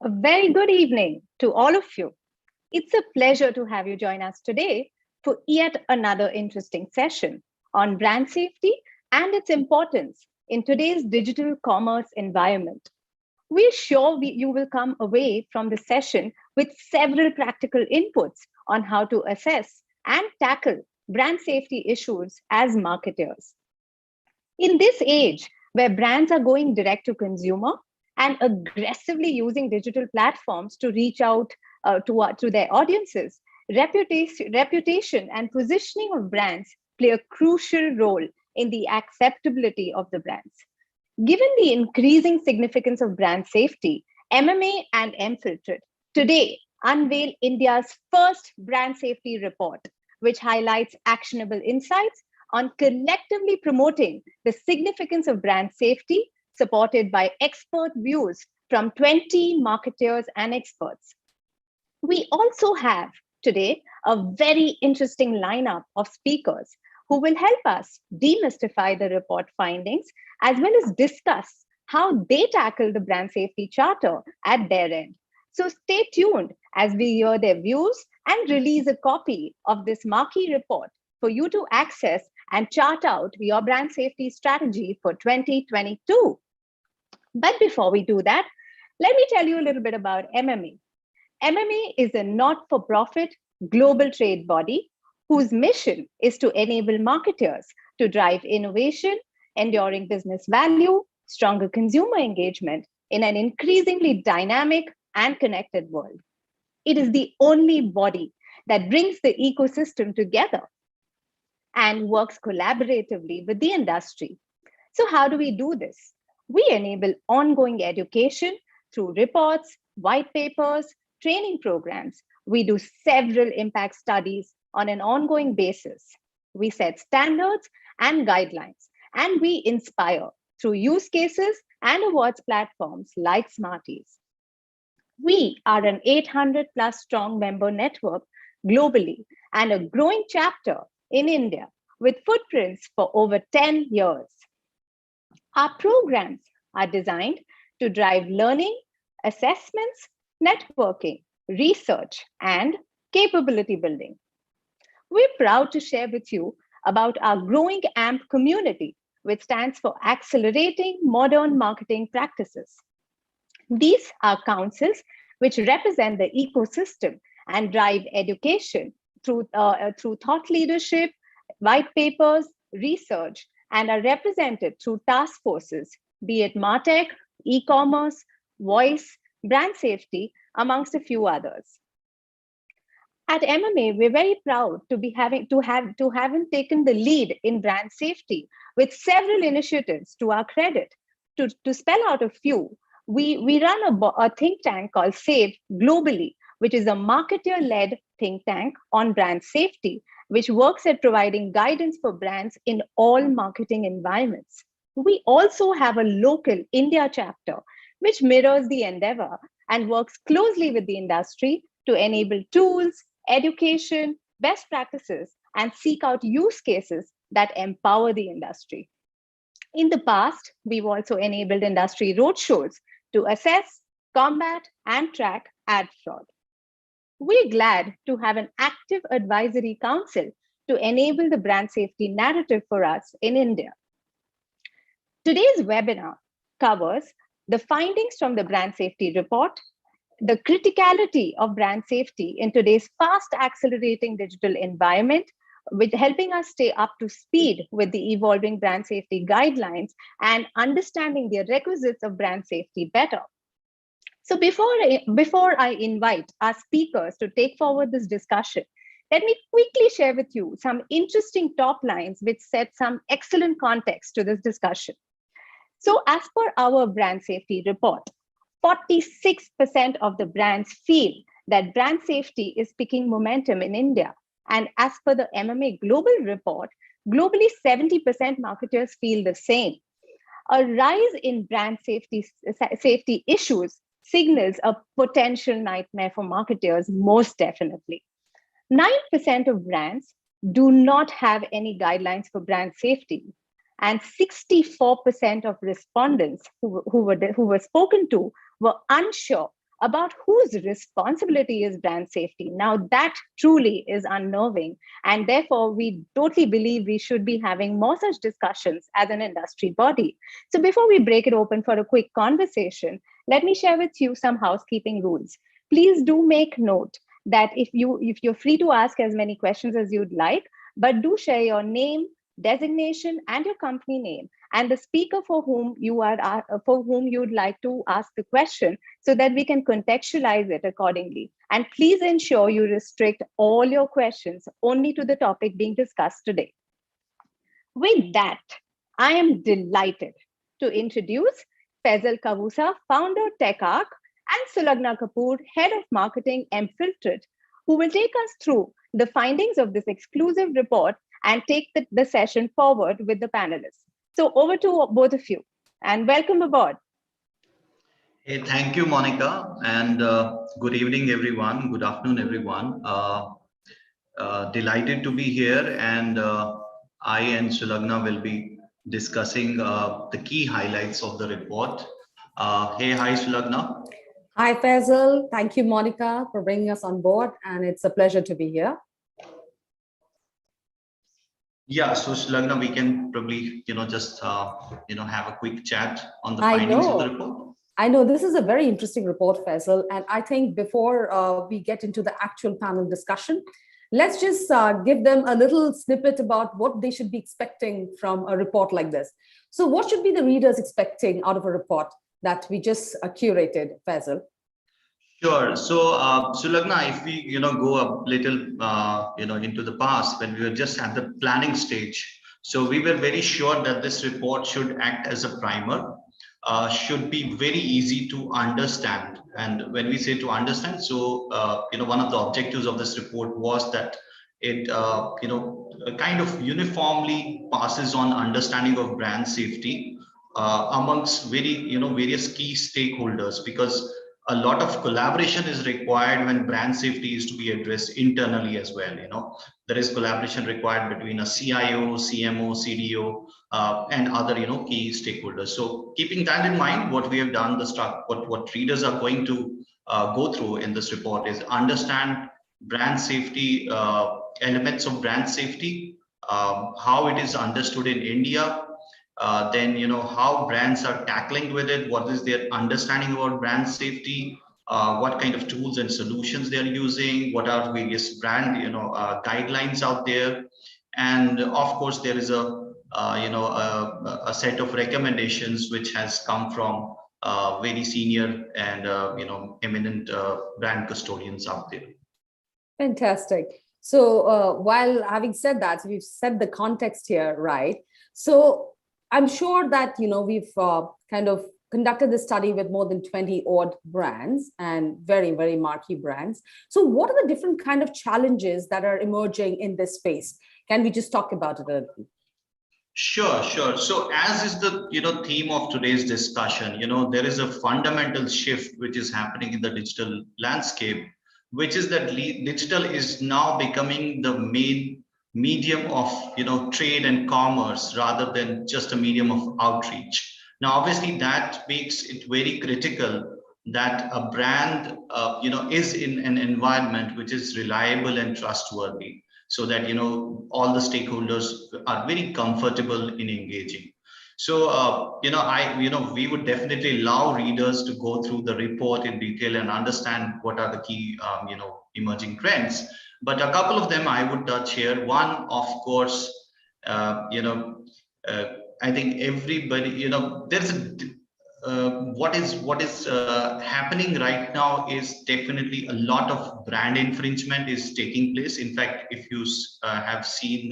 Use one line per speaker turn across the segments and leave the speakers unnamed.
A very good evening to all of you. It's a pleasure to have you join us today for yet another interesting session on brand safety and its importance in today's digital commerce environment. We're sure you will come away from the session with several practical inputs on how to assess and tackle brand safety issues as marketers. In this age where brands are going direct to consumer and aggressively using digital platforms to reach out to their audiences, reputation and positioning of brands play a crucial role in the acceptability of the brands. Given the increasing significance of brand safety, MMA and mFilterIt today unveil India's first brand safety report, which highlights actionable insights on collectively promoting the significance of brand safety, supported by expert views from 20 marketers and experts. We also have today a very interesting lineup of speakers who will help us demystify the report findings as well as discuss how they tackle the brand safety charter at their end. So stay tuned as we hear their views and release a copy of this marquee report for you to access and chart out your brand safety strategy for 2022. But before we do that, let me tell you a little bit about MMA. MMA is a not-for-profit global trade body whose mission is to enable marketers to drive innovation, enduring business value, stronger consumer engagement in an increasingly dynamic and connected world. It is the only body that brings the ecosystem together and works collaboratively with the industry. So how do we do this? We enable ongoing education through reports, white papers, training programs. We do several impact studies on an ongoing basis. We set standards and guidelines, and we inspire through use cases and awards platforms like Smarties. We are an 800 plus strong member network globally and a growing chapter in India with footprints for over 10 years. Our programs are designed to drive learning, assessments, networking, research, and capability building. We're proud to share with you about our growing AMP community, which stands for Accelerating Modern Marketing Practices. These are councils which represent the ecosystem and drive education through thought leadership, white papers, research, and are represented through task forces, be it MarTech, e-commerce, voice, brand safety, amongst a few others. At MMA, we're very proud to have taken the lead in brand safety with several initiatives to our credit. To spell out a few, we run a think tank called SAVE globally, which is a marketer-led think tank on brand safety, which works at providing guidance for brands in all marketing environments. We also have a local India chapter, which mirrors the endeavor and works closely with the industry to enable tools, education, best practices, and seek out use cases that empower the industry. In the past, we've also enabled industry roadshows to assess, combat, and track ad fraud. We're glad to have an active advisory council to enable the brand safety narrative for us in India. Today's webinar covers the findings from the brand safety report, the criticality of brand safety in today's fast accelerating digital environment, with helping us stay up to speed with the evolving brand safety guidelines and understanding the requisites of brand safety better. So before I invite our speakers to take forward this discussion, let me quickly share with you some interesting top lines which set some excellent context to this discussion. So as per our brand safety report, 46% of the brands feel that brand safety is picking momentum in India. And as per the MMA Global report, globally 70% marketers feel the same. A rise in brand safety issues signals a potential nightmare for marketers, most definitely. 9% of brands do not have any guidelines for brand safety. And 64% of respondents who were spoken to were unsure about whose responsibility is brand safety. Now, that truly is unnerving. And therefore, we totally believe we should be having more such discussions as an industry body. So, before we break it open for a quick conversation, let me share with you some housekeeping rules. Please do make note that if you're free to ask as many questions as you'd like, but do share your name, designation, and your company name, and the speaker for whom you'd like to ask the question, so that we can contextualize it accordingly. And please ensure you restrict all your questions only to the topic being discussed today. With that, I am delighted to introduce Faisal Kavusa, founder TechArc, and Sulagna Kapoor, head of marketing mFilterIt, who will take us through the findings of this exclusive report and take the session forward with the panelists. So over to both of you, and welcome aboard.
Hey, thank you, Monica, and good evening, everyone. Good afternoon, everyone. Delighted to be here, and I and Sulagna will be discussing the key highlights of the report. Hi, Sulagna.
Hi, Faisal. Thank you, Monica, for bringing us on board, and it's a pleasure to be here.
Yeah, so Sulagna, we can probably, just, have a quick chat on the findings of the report.
I know this is a very interesting report, Faisal, and I think before we get into the actual panel discussion, let's just give them a little snippet about what they should be expecting from a report like this. So what should be the readers expecting out of a report that we just curated, Faisal?
Sure. So, Sulagna, if we, go a little, into the past when we were just at the planning stage, so we were very sure that this report should act as a primer, should be very easy to understand. And when we say to understand, so, one of the objectives of this report was that it, kind of uniformly passes on understanding of brand safety amongst various key stakeholders, because a lot of collaboration is required when brand safety is to be addressed internally as well. There is collaboration required between a CIO, CMO, CDO, and other key stakeholders. So keeping that in mind, what we have done, what readers are going to go through in this report is understand brand safety, elements of brand safety, how it is understood in India. Then how brands are tackling with it, what is their understanding about brand safety, what kind of tools and solutions they're using, what are various brand guidelines out there, and of course there is a set of recommendations which has come from very senior and eminent brand custodians out there.
Fantastic. So while having said that, so we've set the context here, right? So I'm sure that, we've kind of conducted this study with more than 20 odd brands and very, very marquee brands. So what are the different kind of challenges that are emerging in this space? Can we just talk about it a little?
Sure. So as is the theme of today's discussion, there is a fundamental shift which is happening in the digital landscape, which is that digital is now becoming the main medium of trade and commerce rather than just a medium of outreach. Now, obviously, that makes it very critical that a brand is in an environment which is reliable and trustworthy, so that all the stakeholders are very comfortable in engaging. So we would definitely allow readers to go through the report in detail and understand what are the key emerging trends. But a couple of them I would touch here. One, of course, I think everybody, there's what is happening right now is definitely a lot of brand infringement is taking place. In fact, if you have seen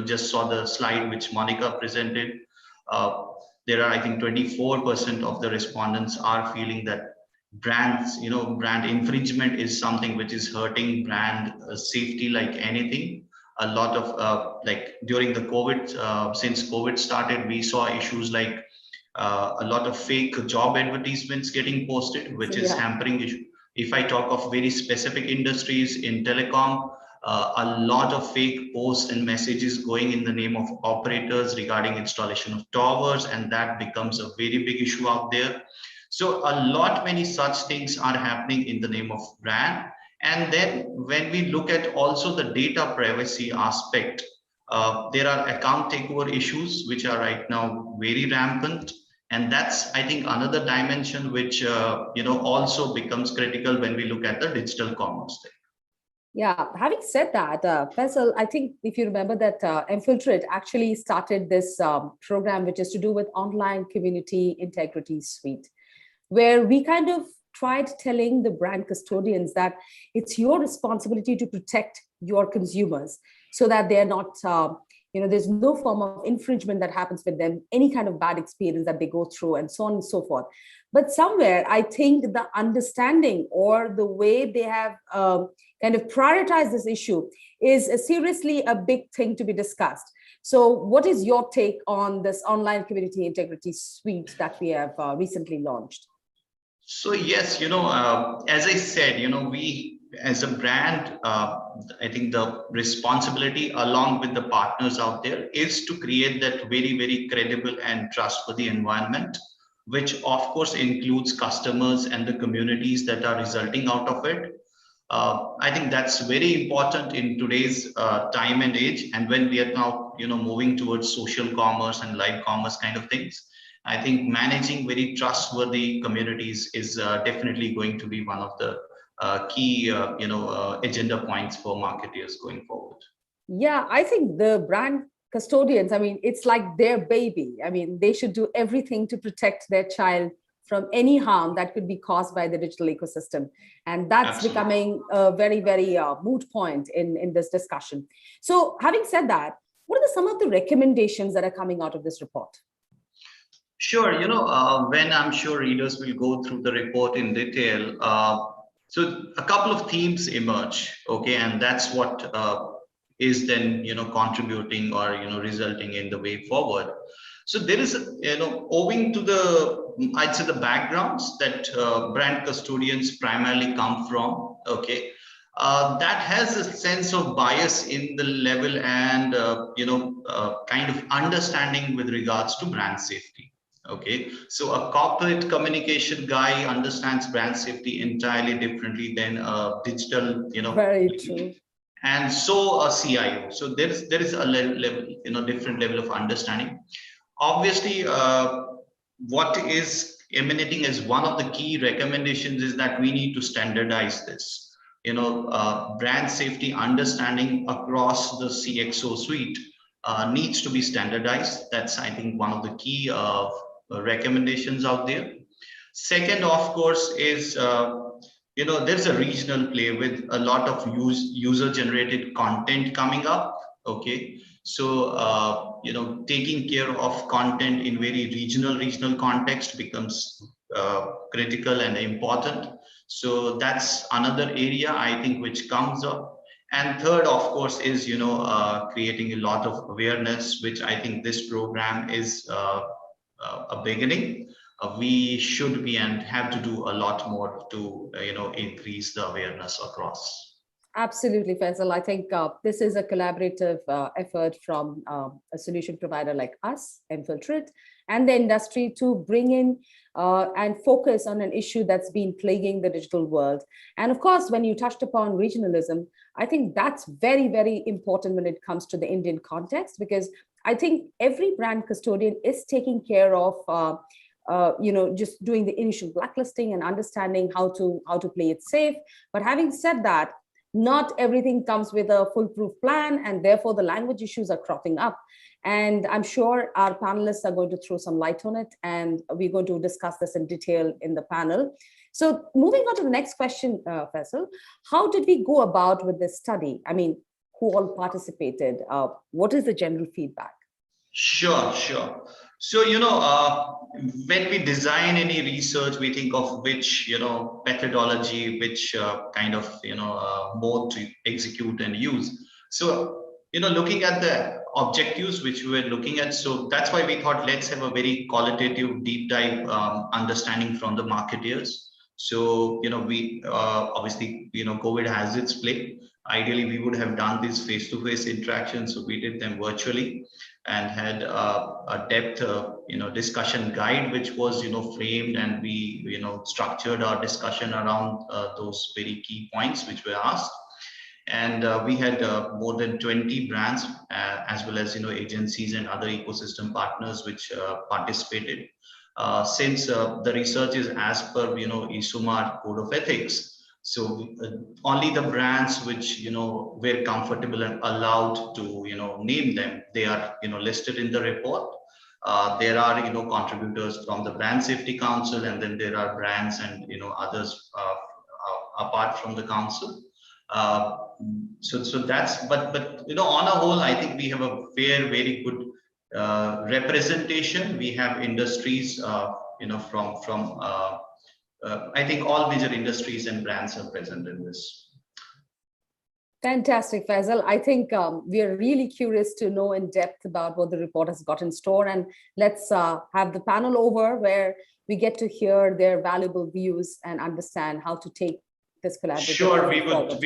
just saw the slide which Monica presented, there are, I think, 24% of the respondents are feeling that brand infringement is something which is hurting brand safety like anything. A lot of like during the COVID, since COVID started, we saw issues like a lot of fake job advertisements getting posted, which is hampering issue. If I talk of very specific industries in telecom, a lot of fake posts and messages going in the name of operators regarding installation of towers, and that becomes a very big issue out there. So many such things are happening in the name of brand. And then when we look at also the data privacy aspect, there are account takeover issues which are right now very rampant, and that's, I think, another dimension which also becomes critical when we look at the digital commerce thing.
Yeah, having said that, Faisal, I think if you remember that mFilterIt actually started this program, which is to do with online community integrity suite, where we kind of tried telling the brand custodians that it's your responsibility to protect your consumers so that they're not, there's no form of infringement that happens with them, any kind of bad experience that they go through, and so on and so forth. But somewhere, I think the understanding or the way they have kind of prioritized this issue is seriously a big thing to be discussed. So what is your take on this online community integrity suite that we have recently launched?
So yes, as I said, we as a brand, I think the responsibility along with the partners out there is to create that very, very credible and trustworthy environment, which of course includes customers and the communities that are resulting out of it. I think that's very important in today's time and age. And when we are now, moving towards social commerce and live commerce kind of things, I think managing very trustworthy communities is definitely going to be one of the key, agenda points for marketers going forward.
Yeah, I think the brand custodians, I mean, it's like their baby. I mean, they should do everything to protect their child from any harm that could be caused by the digital ecosystem. And that's
Absolutely.
Becoming a very, very moot point in this discussion. So having said that, what are some of the recommendations that are coming out of this report?
Sure. When I'm sure readers will go through the report in detail, so a couple of themes emerge, okay, and that's what is then, contributing or, resulting in the way forward. So there is, owing to I'd say the backgrounds that brand custodians primarily come from, okay, that has a sense of bias in the level and, kind of understanding with regards to brand safety. Okay, so a corporate communication guy understands brand safety entirely differently than a digital,
Very true.
And so a CIO. So there is a level, different level of understanding. Obviously, what is emanating as one of the key recommendations is that we need to standardize this. Brand safety understanding across the CXO suite needs to be standardized. That's, I think, one of the key recommendations out there. Second, of course, is there's a regional play with a lot of user generated content coming up. Okay, so taking care of content in very regional context becomes critical and important. So that's another area, I think, which comes up. And third, of course, is creating a lot of awareness, which I think this program is a beginning. We should be and have to do a lot more to increase the awareness across.
Absolutely, Faisal. I think this is a collaborative effort from a solution provider like us, mFilterIt, and the industry to bring in and focus on an issue that's been plaguing the digital world. And of course, when you touched upon regionalism, I think that's very, very important when it comes to the Indian context, because I think every brand custodian is taking care of just doing the initial blacklisting and understanding how to play it safe. But having said that, not everything comes with a foolproof plan, and therefore the language issues are cropping up. And I'm sure our panelists are going to throw some light on it, and we're going to discuss this in detail in the panel. So moving on to the next question, Faisal, how did we go about with this study? I mean, who all participated? What is the general feedback?
Sure. So, when we design any research, we think of which, methodology, which kind of, mode to execute and use. So, looking at the objectives which we were looking at, so that's why we thought, let's have a very qualitative deep dive understanding from the marketeers. So, we obviously, COVID has its play. Ideally, we would have done these face-to-face interactions, so we did them virtually and had a depth, discussion guide, which was, framed, and we, structured our discussion around those very key points which were asked. And we had more than 20 brands, as well as, agencies and other ecosystem partners which participated. Since the research is as per, ISUMAR Code of Ethics, so only the brands which were comfortable and allowed to name them, they are listed in the report. There are contributors from the Brand Safety Council, and then there are brands and others apart from the council. So that's, but on a whole, I think we have a very good representation. We have industries from I think all major industries and brands are present in this.
Fantastic, Faisal. I think we are really curious to know in depth about what the report has got in store. And let's have the panel over where we get to hear their valuable views and understand how to take this collaboration.
Sure, we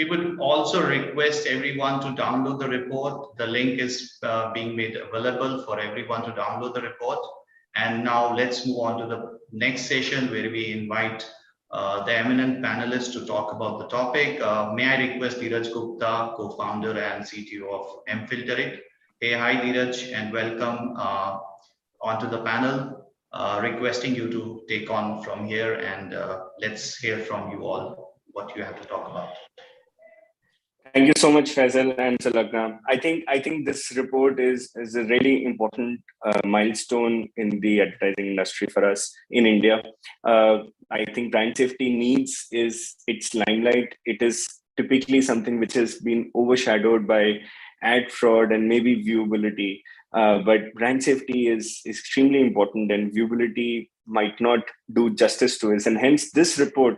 would also request everyone to download the report. The link is being made available for everyone to download the report. And now let's move on to the next session, where we invite the eminent panelists to talk about the topic. May I request Dheeraj Gupta, co-founder and CTO of mFilterIt. Hey, hi Dheeraj, and welcome onto the panel. Requesting you to take on from here, and let's hear from you all what you have to talk about.
Thank you so much, Faisal and Salagna. I think this report is a really important milestone in the advertising industry for us in India. I think brand safety needs its limelight. It is typically something which has been overshadowed by ad fraud and maybe viewability. But brand safety is extremely important, and viewability might not do justice to it. And hence, this report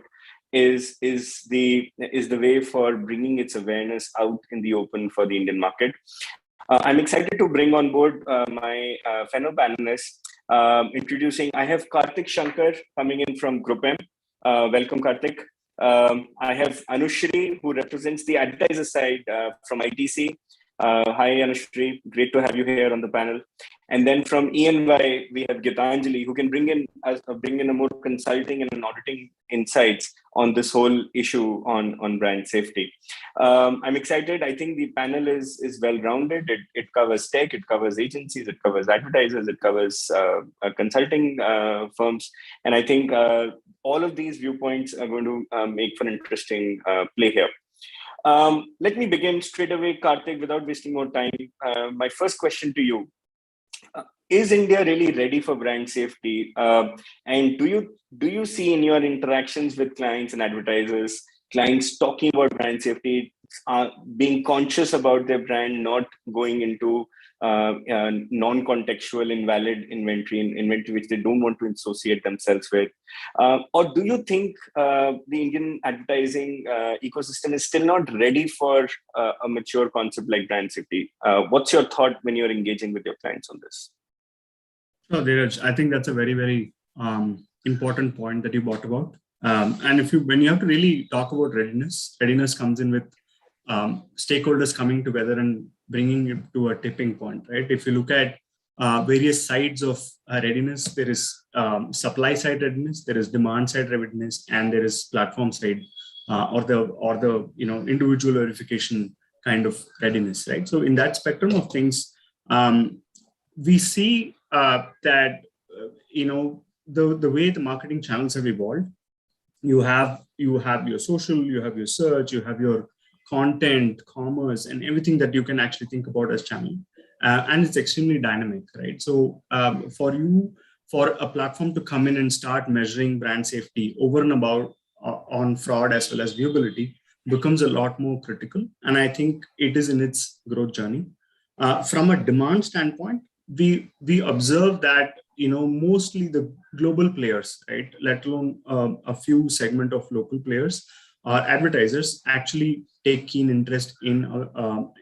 is the way for bringing its awareness out in the open for the Indian market. I'm excited to bring on board my fellow panelists. Introducing, I have Karthik Shankar coming in from Group M. Welcome, Karthik. I have Anushri, who represents the advertiser side from ITC. Hi, Anushri. Great to have you here on the panel. And then from EY, we have GEETANJALI, who can bring in a more consulting and auditing insights on this whole issue on brand safety. I'm excited. I think the panel is well-rounded. It covers tech, it covers agencies, it covers advertisers, it covers consulting firms. And I think all of these viewpoints are going to make for an interesting play here. Let me begin straight away, Karthik, without wasting more time. My first question to you. Is India really ready for brand safety? And do you see in your interactions with clients and advertisers, clients talking about brand safety, being conscious about their brand, not going into non-contextual, invalid inventory which they don't want to associate themselves with? Or do you think the Indian advertising ecosystem is still not ready for a mature concept like brand safety? What's your thought when you're engaging with your clients on this?
No, Dheeraj, I think that's a very important point that you brought about. And when you have to really talk about readiness comes in with stakeholders coming together and bringing it to a tipping point, right? If you look at various sides of readiness, there is supply side readiness, there is demand side readiness, and there is platform side or the individual verification kind of readiness, right? So in that spectrum of things, we see that the way the marketing channels have evolved, you have your social, you have your search, you have your content, commerce, and everything that you can actually think about as channel, and it's extremely dynamic, right? So for a platform to come in and start measuring brand safety over and above on fraud as well as viewability becomes a lot more critical, and I think it is in its growth journey. From a demand standpoint, we observe that mostly the global players, right, let alone a few segment of local players or advertisers, actually take keen interest in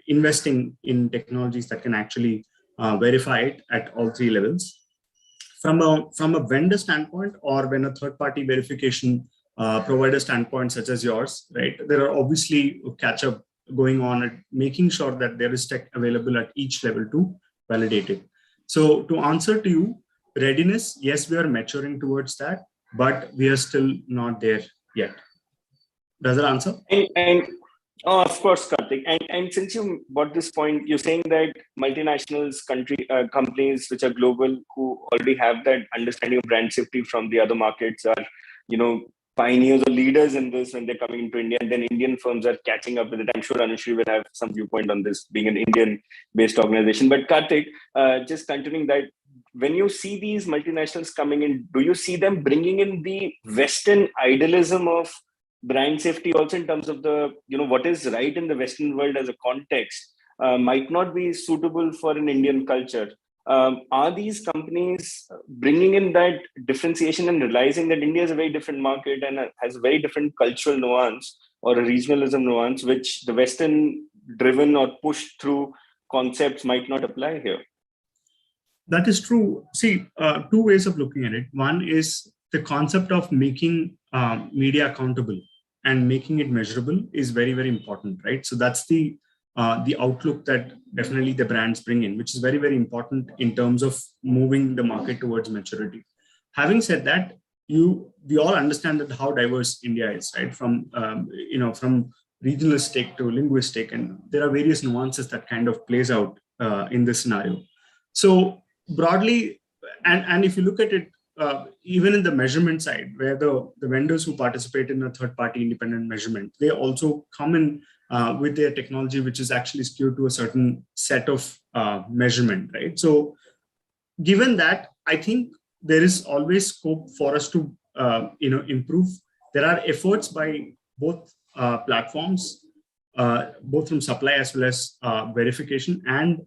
investing in technologies that can actually verify it at all three levels. From a vendor standpoint, or when a third-party verification provider standpoint, such as yours, right, there are obviously catch-up going on at making sure that there is tech available at each level to validate it. So to answer to you, readiness, yes, we are maturing towards that, but we are still not there yet. Does that answer?
And oh, of course, Karthik. And since you brought this point, you're saying that multinationals, companies which are global, who already have that understanding of brand safety from the other markets, are, pioneers or leaders in this when they're coming into India, and then Indian firms are catching up with it. I'm sure Anushri will have some viewpoint on this, being an Indian-based organization. But Karthik, just continuing that, when you see these multinationals coming in, do you see them bringing in the Western idealism of brand safety also, in terms of the, what is right in the Western world as a context might not be suitable for an Indian culture? Are these companies bringing in that differentiation and realizing that India is a very different market and has a very different cultural nuance or a regionalism nuance, which the Western driven or pushed through concepts might not apply here?
That is true. See, two ways of looking at it. One is the concept of making media accountable and making it measurable is very, very important, right? So that's the outlook that definitely the brands bring in, which is very, very important in terms of moving the market towards maturity. Having said that, we all understand that how diverse India is, right? From from regionalistic to linguistic, and there are various nuances that kind of plays out in this scenario. So broadly, and if you look at it, even in the measurement side, where the vendors who participate in a third-party independent measurement, they also come in with their technology, which is actually skewed to a certain set of measurement, right? So given that, I think there is always scope for us to improve. There are efforts by both platforms, both from supply as well as verification and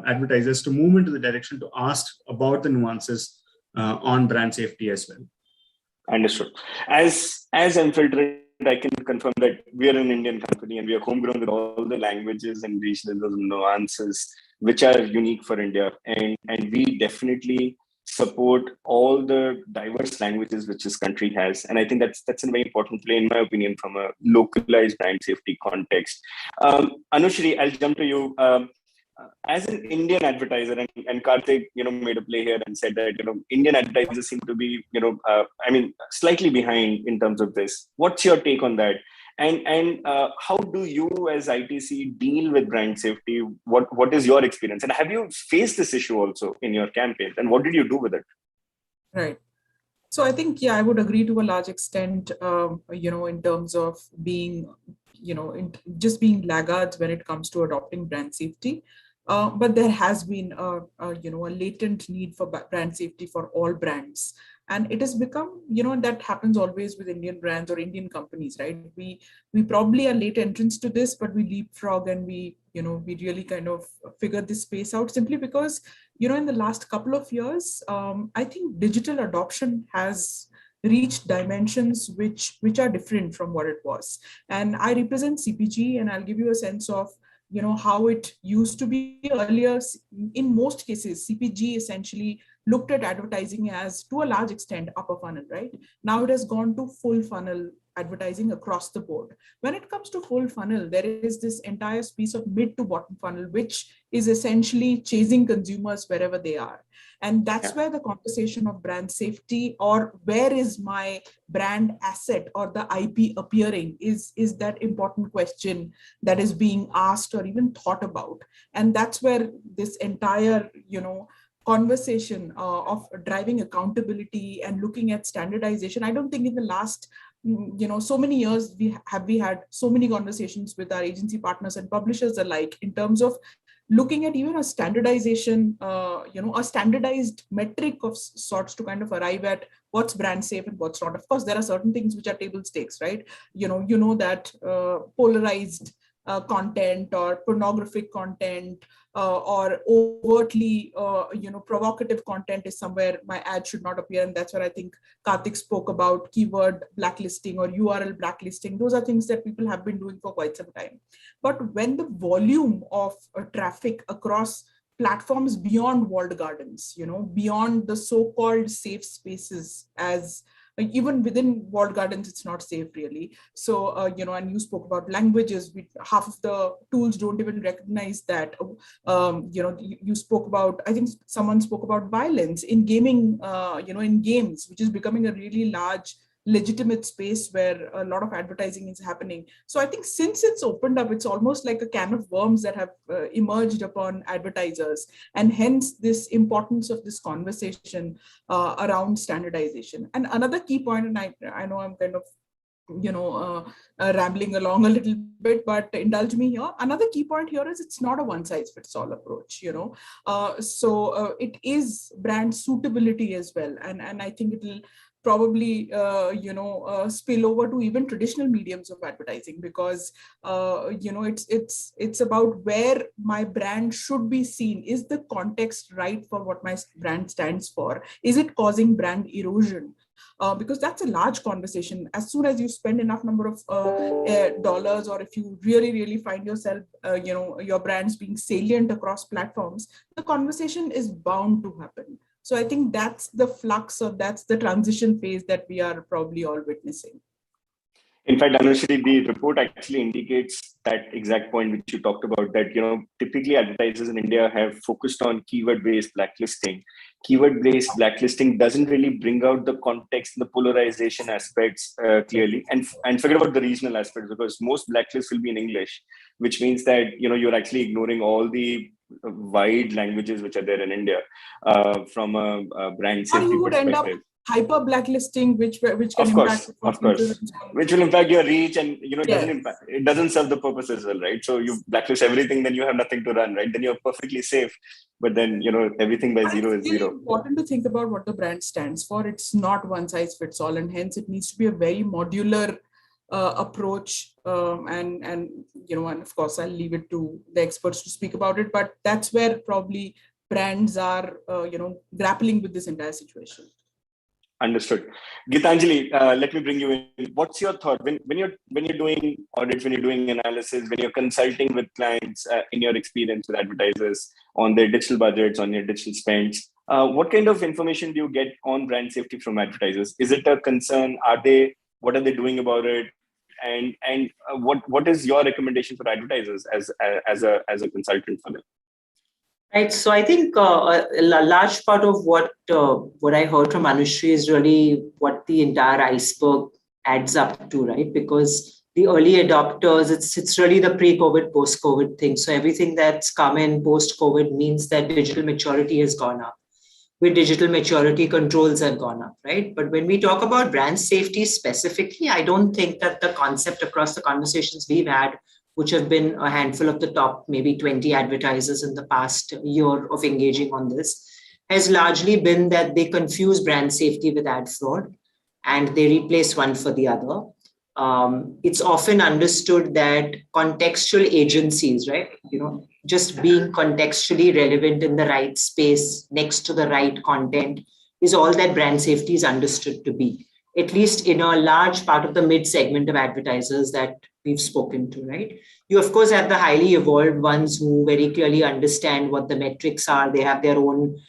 advertisers, to move into the direction to ask about the nuances on brand safety as well.
Understood. As mFilterIt, I can confirm that we are an Indian company and we are homegrown with all the languages and regional nuances which are unique for India, and we definitely support all the diverse languages which this country has. And I think that's a very important play, in my opinion, from a localized brand safety context. Anushri, I'll jump to you. As an Indian advertiser, and Karthik, made a play here and said that, Indian advertisers seem to be, slightly behind in terms of this. What's your take on that? And how do you as ITC deal with brand safety? What is your experience? And have you faced this issue also in your campaigns? And what did you do with it?
Right. So I think, I would agree to a large extent, in terms of being, just being laggards when it comes to adopting brand safety. But there has been a latent need for brand safety for all brands. And it has become, that happens always with Indian brands or Indian companies, right? We probably are late entrants to this, but we leapfrog and we really kind of figure this space out, simply because, in the last couple of years, I think digital adoption has reached dimensions which are different from what it was. And I represent CPG, and I'll give you a sense of how it used to be earlier. In most cases, CPG essentially looked at advertising as, to a large extent, upper funnel, right? Now it has gone to full funnel advertising across the board. When it comes to full funnel, there is this entire piece of mid to bottom funnel, which is essentially chasing consumers wherever they are. And that's where the conversation of brand safety, or where is my brand asset or the IP appearing, is that important question that is being asked or even thought about. And that's where this entire, conversation of driving accountability and looking at standardization. I don't think in the last so many years we had so many conversations with our agency partners and publishers alike in terms of looking at even a standardization, a standardized metric of sorts to kind of arrive at what's brand safe and what's not. Of course, there are certain things which are table stakes, right? That polarized content or pornographic content or overtly, provocative content is somewhere my ad should not appear. And that's where I think Karthik spoke about keyword blacklisting or URL blacklisting. Those are things that people have been doing for quite some time. But when the volume of traffic across platforms beyond walled gardens, beyond the so-called safe spaces, as even within walled gardens, it's not safe really. So, and you spoke about languages. Half of the tools don't even recognize that. You spoke about, I think someone spoke about violence in gaming, in games, which is becoming a really large legitimate space where a lot of advertising is happening. So I think since it's opened up, it's almost like a can of worms that have emerged upon advertisers, and hence this importance of this conversation around standardization. And another key point, and I know I'm kind of rambling along a little bit, but indulge me here. Another key point here is it's not a one size fits all approach, so it is brand suitability as well. And I think it'll probably spill over to even traditional mediums of advertising, because it's about where my brand should be seen. Is the context right for what my brand stands for? Is it causing brand erosion? Because that's a large conversation. As soon as you spend enough number of dollars, or if you really find yourself your brands being salient across platforms, the conversation is bound to happen. So I think that's the flux, or that's the transition phase that we are probably all witnessing.
In fact, Anushri, the report actually indicates that exact point which you talked about, that typically advertisers in India have focused on keyword-based blacklisting. Keyword-based blacklisting doesn't really bring out the context and the polarization aspects clearly, and forget about the regional aspects, because most blacklists will be in English, which means that you're actually ignoring all the wide languages which are there in India from a brand safety
or you would
perspective.
End up hyper blacklisting, which can
impact, of course, which will impact your reach, and it doesn't serve the purpose as well, right? So you blacklist everything, then you have nothing to run, right? Then you're perfectly safe, but then everything by zero is zero.
It's important to think about what the brand stands for. It's not one size fits all, and hence it needs to be a very modular approach. And of course, I'll leave it to the experts to speak about it. But that's where probably brands are, grappling with this entire situation.
Understood. GEETANJALI, let me bring you in. What's your thought when you're doing audits, when you're doing analysis, when you're consulting with clients in your experience with advertisers on their digital budgets, on their digital spends? What kind of information do you get on brand safety from advertisers? Is it a concern? What are they doing about it? And what is your recommendation for advertisers as a consultant for them?
Right. So I think a large part of what I heard from Anushri is really what the entire iceberg adds up to, right? Because the early adopters, it's really the pre-COVID, post-COVID thing. So everything that's come in post-COVID means that digital maturity has gone up. With digital maturity, controls have gone up, right? But when we talk about brand safety specifically, I don't think that the concept across the conversations we've had, which have been a handful of the top maybe 20 advertisers in the past year of engaging on this, has largely been that they confuse brand safety with ad fraud and they replace one for the other. It's often understood that contextual agencies, right? Just being contextually relevant in the right space next to the right content is all that brand safety is understood to be, at least in a large part of the mid segment of advertisers that we've spoken to, right? You, of course, have the highly evolved ones who very clearly understand what the metrics are. They have their own,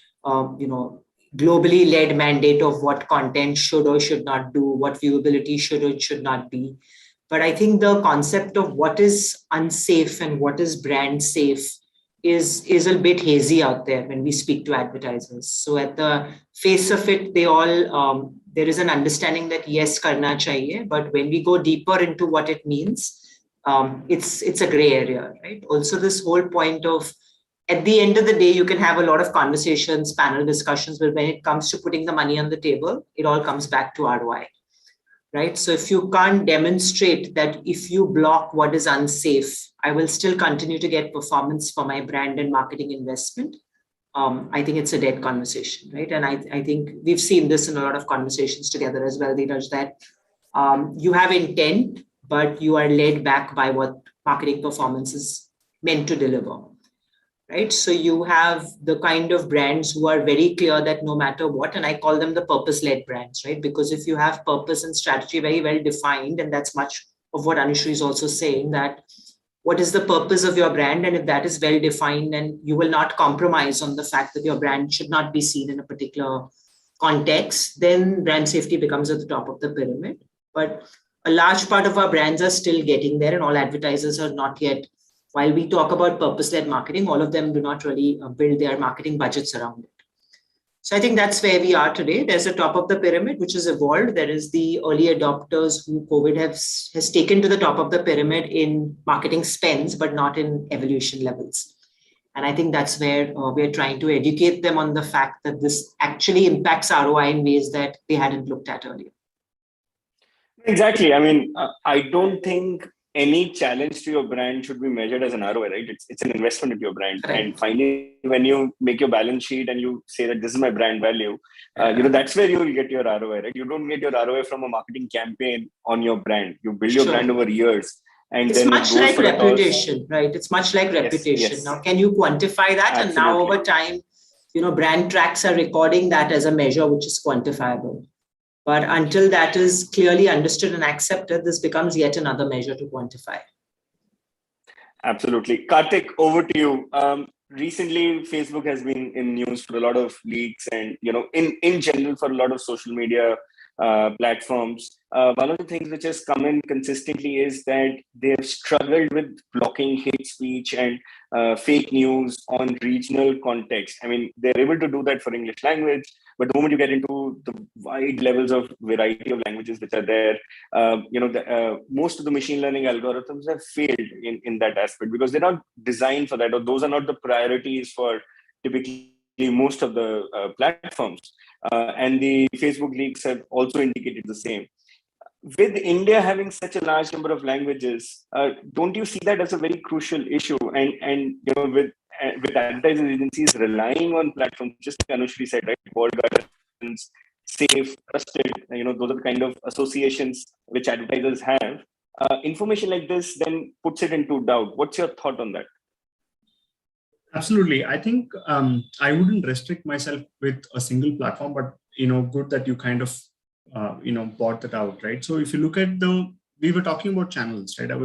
globally led mandate of what content should or should not do, what viewability should or should not be. But I think the concept of what is unsafe and what is brand safe is a bit hazy out there when we speak to advertisers. So at the face of it, they all, there is an understanding that yes, karna chahiye, but when we go deeper into what it means, it's a gray area, right? Also, this whole point of, at the end of the day, you can have a lot of conversations, panel discussions, but when it comes to putting the money on the table, it all comes back to ROI, right? So if you can't demonstrate that if you block what is unsafe, I will still continue to get performance for my brand and marketing investment, I think it's a dead conversation, right? And I think we've seen this in a lot of conversations together as well, Dheeraj, that you have intent, but you are led back by what marketing performance is meant to deliver, right? So you have the kind of brands who are very clear that no matter what, and I call them the purpose-led brands, right? Because if you have purpose and strategy very well defined, and that's much of what Anushri is also saying, that what is the purpose of your brand? And if that is well defined, and you will not compromise on the fact that your brand should not be seen in a particular context, then brand safety becomes at the top of the pyramid. But a large part of our brands are still getting there, and all advertisers are not yet. While we talk about purpose-led marketing, all of them do not really build their marketing budgets around it. So I think that's where we are today. There's a top of the pyramid, which has evolved. There is the early adopters who COVID has taken to the top of the pyramid in marketing spends, but not in evolution levels. And I think that's where we're trying to educate them on the fact that this actually impacts ROI in ways that they hadn't looked at earlier.
Exactly. I mean, I don't think any challenge to your brand should be measured as an ROI, right? It's an investment into your brand. Right. And finally, when you make your balance sheet and you say that this is my brand value, that's where you will get your ROI, right? You don't get your ROI from a marketing campaign on your brand. You build your brand over years. And
it's
then
much like reputation, right? It's much like reputation.
Yes.
Now, can you quantify that? Absolutely. And now over time, brand tracks are recording that as a measure which is quantifiable. But until that is clearly understood and accepted, this becomes yet another measure to quantify.
Absolutely. Karthik, over to you. Recently, Facebook has been in news for a lot of leaks and, in general for a lot of social media platforms. One of the things which has come in consistently is that they have struggled with blocking hate speech and fake news on regional context. I mean, they're able to do that for English language, but the moment you get into the wide levels of variety of languages which are there, most of the machine learning algorithms have failed in that aspect because they're not designed for that, or those are not the priorities for typically most of the platforms. And the Facebook leaks have also indicated the same. With India having such a large number of languages, don't you see that as a very crucial issue? And with advertising agencies relying on platforms, just like Anushri said, right? Walled gardens, safe, trusted, those are the kind of associations which advertisers have. Information like this then puts it into doubt. What's your thought on that?
Absolutely. I think I wouldn't restrict myself with a single platform, but good that you kind of brought that out, right? So if you look at we were talking about channels, right? I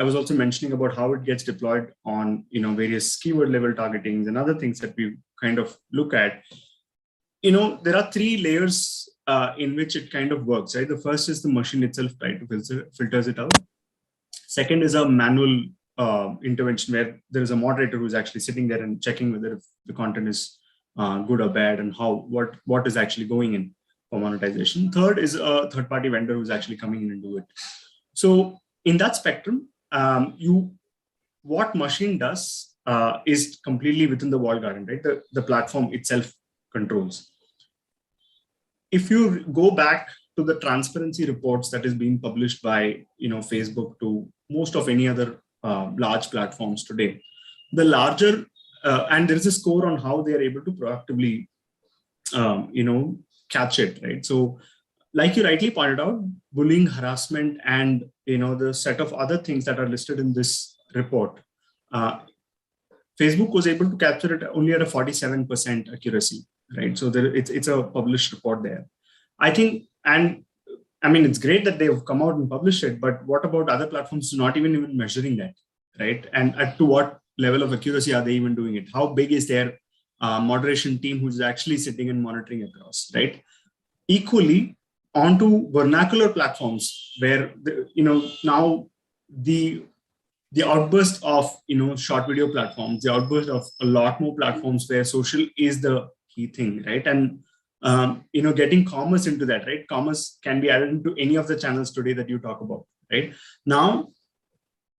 was also mentioning about how it gets deployed on various keyword level targetings and other things that we kind of look at. There are three layers in which it kind of works, right? The first is the machine itself, right? Filters it out. Second is a manual intervention where there is a moderator who's actually sitting there and checking whether if the content is good or bad and what is actually going in for monetization. Third is a third-party vendor who's actually coming in and do it. So in that spectrum, what machine does is completely within the walled garden, right? The platform itself controls. If you go back to the transparency reports that is being published by Facebook to most of any other large platforms today, the larger and there is a score on how they are able to proactively catch it, right? So like you rightly pointed out, bullying, harassment, and the set of other things that are listed in this report, Facebook was able to capture it only at a 47% accuracy, right? So it's a published report there. I think, and I mean, it's great that they've come out and published it, but what about other platforms not even measuring that, right? And to what level of accuracy are they even doing it? How big is their moderation team who's actually sitting and monitoring across, right? Equally, onto vernacular platforms where now the outburst of short video platforms, the outburst of a lot more platforms where social is the key thing, right? And getting commerce into that, right? Commerce can be added into any of the channels today that you talk about, right? Now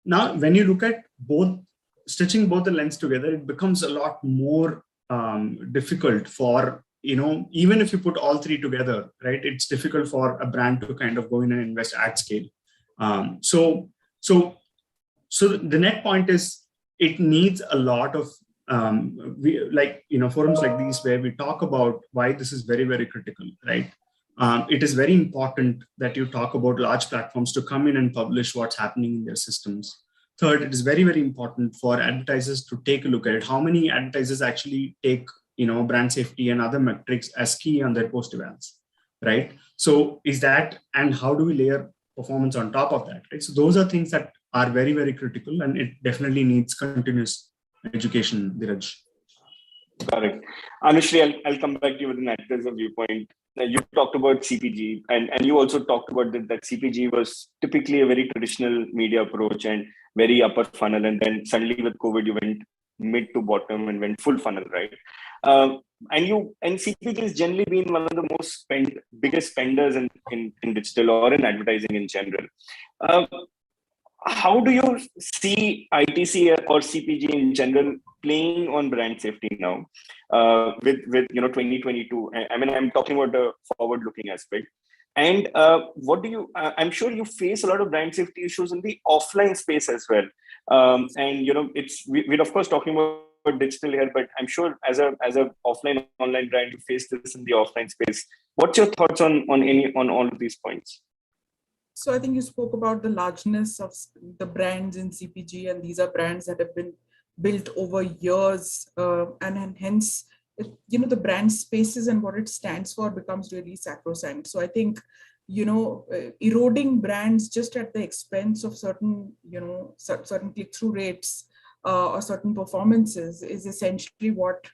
when you look at stitching both the lens together, it becomes a lot more difficult for even if you put all three together, right? It's difficult for a brand to kind of go in and invest at scale. So the net point is it needs a lot of forums like these where we talk about why this is very, very critical, right? It is very important that you talk about large platforms to come in and publish what's happening in their systems. Third, it is very, very important for advertisers to take a look at it. How many advertisers actually take brand safety and other metrics as key on their post events, right? So is that, and how do we layer performance on top of that, right? So those are things that are very, very critical, and it definitely needs continuous education, Dheeraj.
Correct. Anushri, I'll come back to you with an actor's viewpoint. You talked about CPG, and you also talked about that CPG was typically a very traditional media approach and very upper funnel. And then suddenly with COVID, you went mid to bottom and went full funnel, right? And CPG has generally been one of the biggest spenders in digital or in advertising in general. How do you see ITC or CPG in general playing on brand safety now with 2022? I mean, I'm talking about the forward-looking aspect. And what do you? I'm sure you face a lot of brand safety issues in the offline space as well. And we're of course talking about digital here, but I'm sure as a offline online brand, you face this in the offline space. What's your thoughts on all of these points?
So I think you spoke about the largeness of the brands in CPG, and these are brands that have been built over years, and hence, the brand spaces and what it stands for becomes really sacrosanct. So I think, eroding brands just at the expense of certain click-through rates or certain performances is essentially what,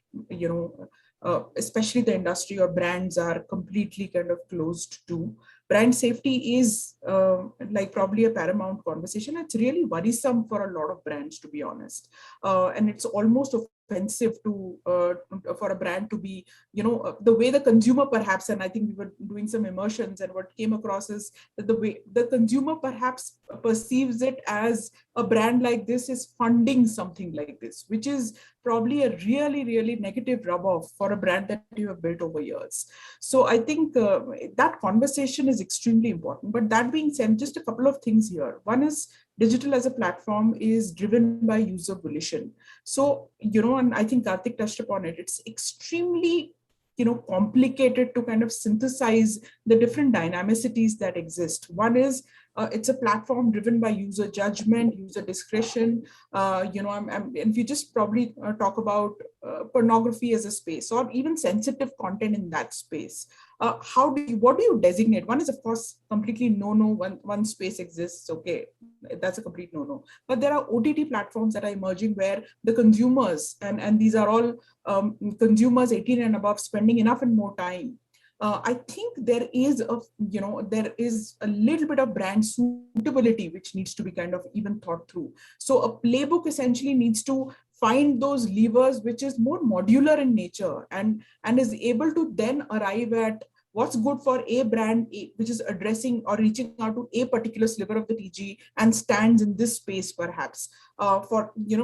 especially the industry or brands are completely kind of closed to. Brand safety is probably a paramount conversation. It's really worrisome for a lot of brands, to be honest. And it's almost offensive for a brand to be, the way the consumer perhaps, and I think we were doing some immersions, and what came across is that the way the consumer perhaps perceives it as a brand like this is funding something like this, which is probably a really, really negative rub-off for a brand that you have built over years. So I think that conversation is extremely important. But that being said, just a couple of things here. One is digital as a platform is driven by user volition. So, and I think Karthik touched upon it, it's extremely complicated to kind of synthesize the different dynamicities that exist. One is it's a platform driven by user judgment, user discretion. And if you just probably talk about pornography as a space or even sensitive content in that space, what do you designate? One is, of course, completely no. One space exists. Okay, that's a complete no. But there are OTT platforms that are emerging where the consumers, and these are all consumers 18 and above, spending enough and more time. I think there is a little bit of brand suitability which needs to be kind of even thought through. So a playbook essentially needs to find those levers which is more modular in nature and is able to then arrive at what's good for a brand, which is addressing or reaching out to a particular sliver of the TG and stands in this space perhaps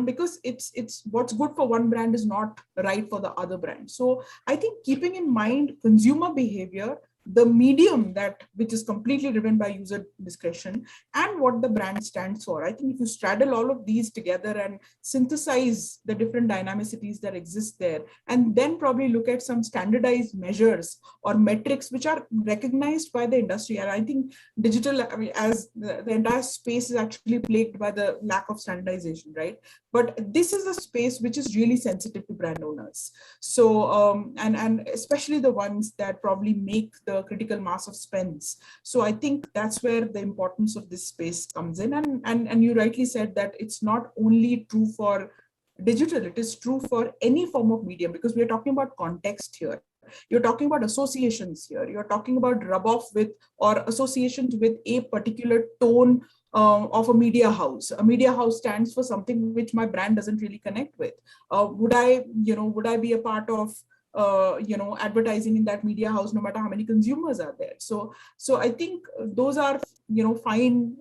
because it's what's good for one brand is not right for the other brand. So I think keeping in mind consumer behavior, the medium which is completely driven by user discretion, and what the brand stands for. I think if you straddle all of these together and synthesize the different dynamicities that exist there, and then probably look at some standardized measures or metrics which are recognized by the industry. And I think digital, as the entire space is actually plagued by the lack of standardization, right? But this is a space which is really sensitive to brand owners. So, and especially the ones that probably make the critical mass of spends. So I think that's where the importance of this space comes in. And you rightly said that it's not only true for digital, it is true for any form of medium, because we're talking about context here. You're talking about associations here. You're talking about rub-off with or associations with a particular tone of a media house. A media house stands for something which my brand doesn't really connect with. Would I be a part of advertising in that media house, no matter how many consumers are there? So I think those are, fine,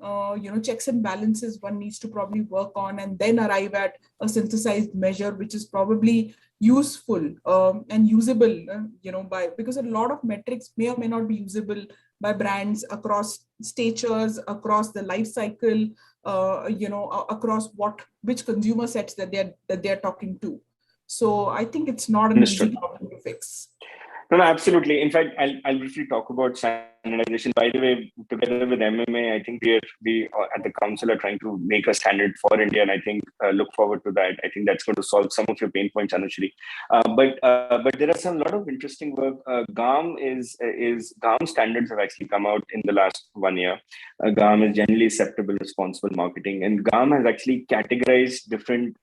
checks and balances one needs to probably work on, and then arrive at a synthesized measure, which is probably useful and usable, because a lot of metrics may or may not be usable by brands across statures, across the life cycle, across which consumer sets that they're talking to. So I think it's not an easy problem to fix.
No, absolutely. In fact, I'll briefly talk about standardization. By the way, together with MMA, I think we at the council are trying to make a standard for India, and I think look forward to that. I think that's going to solve some of your pain points, Anushri. But there are some lot of interesting work. GAM standards have actually come out in the last 1 year. GAM is generally acceptable, responsible marketing, and GAM has actually categorized different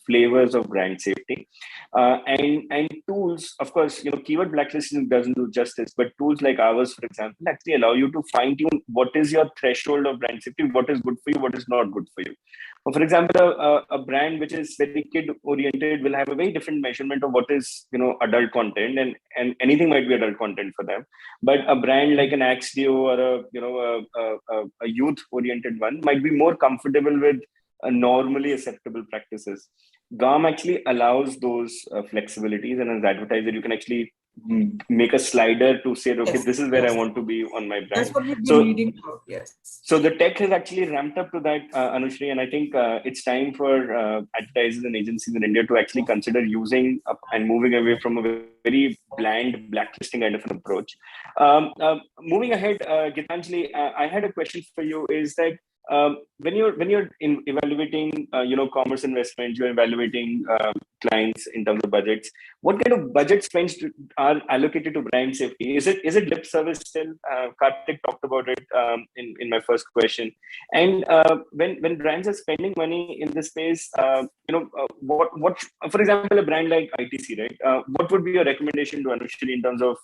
flavors of brand safety, and tools. Of course, keyword blacklisting doesn't do justice, but tools like ours, for example, actually allow you to fine tune what is your threshold of brand safety, what is good for you, what is not good for you. For example, a brand which is very kid oriented will have a very different measurement of what is adult content, and anything might be adult content for them. But a brand like an Axio or a youth oriented one might be more comfortable with normally acceptable practices. GAM actually allows those flexibilities, and as an advertiser, you can actually make a slider to say, okay, this is where I want to be on my brand.
That's what we've been reading about, yes.
So the tech has actually ramped up to that, Anushri, and I think it's time for advertisers and agencies in India to actually consider using and moving away from a very bland blacklisting kind of an approach. Moving ahead, GEETANJALI, I had a question for you. Is that when you're evaluating commerce investments, you're evaluating clients in terms of budgets, what kind of budget spends are allocated to brand safety? Is it lip service still? Karthik talked about it in my first question. And when brands are spending money in this space, what for example, a brand like ITC, right? What would be your recommendation to Anushri in terms of